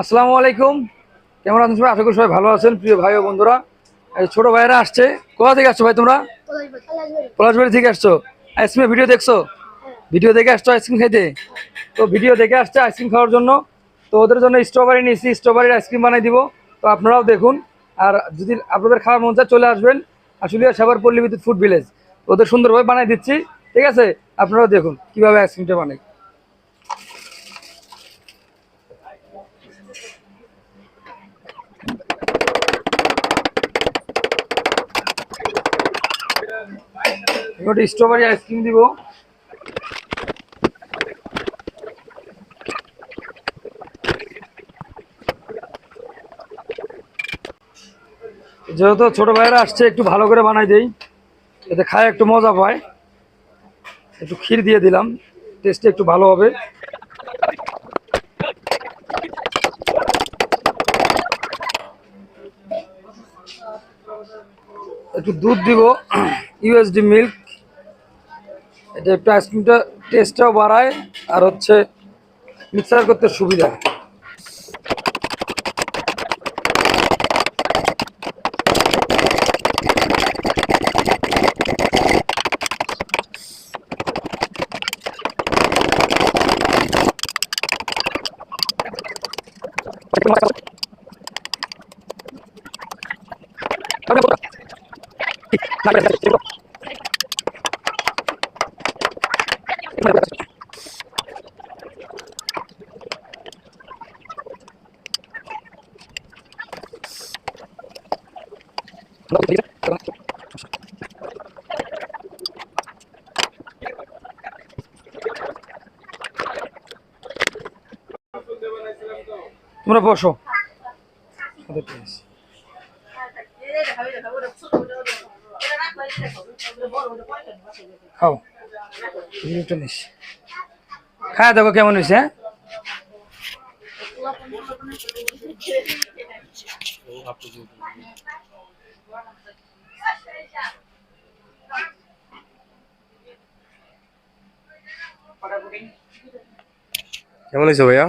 আসসালামু আলাইকুম। কেমন আছেন সবাই? আশা করি সবাই ভালো আছেন। প্রিয় ভাই ও বন্ধুরা, এই ছোট ভাইরা আসছে। কোথা থেকে আসছো ভাই তোমরা? পলাশবাড়ি থেকে আসছো। আইসক্রিমের ভিডিও দেখছো? ভিডিও দেখে আসছো আইসক্রিম খাইতে? তো ভিডিও দেখে আসছে আইসক্রিম খাওয়ার জন্য। তো ওদের জন্য স্ট্রবেরি নিয়েছি, স্ট্রবেরির আইসক্রিম বানাই দিব। তো আপনারাও দেখুন। আর যদি আপনাদের খাওয়ার মন চায় চলে আসবেন আশুলিয়া সাভার পল্লী বিদ্যুৎ ফুড ভিলেজ। ওদের সুন্দরভাবে বানাই দিচ্ছি, ঠিক আছে? আপনারাও দেখুন কিভাবে আইসক্রিমটা বানাই। এবার স্ট্রবেরি আইসক্রিম দিব। যেহেতু ছোট ভাইয়েরা আসছে একটু ভালো করে বানাই দেই, এতে খায় একটু মজা পায়। একটু ক্ষীর দিয়ে দিলাম, টেস্টটা একটু ভালো হবে। একটু দুধ দিব, ইউএসডি মিল্ক। এটা একটু আইসক্রিমটা টেস্টটাও বাড়ায়, আর হচ্ছে মিক্সার করতে সুবিধা। তোমরা বসো। খাও, নিস খাওয়া দেখো কেমন হয়েছে। হ্যাঁ, কেমন হয়েছে ভাইয়া?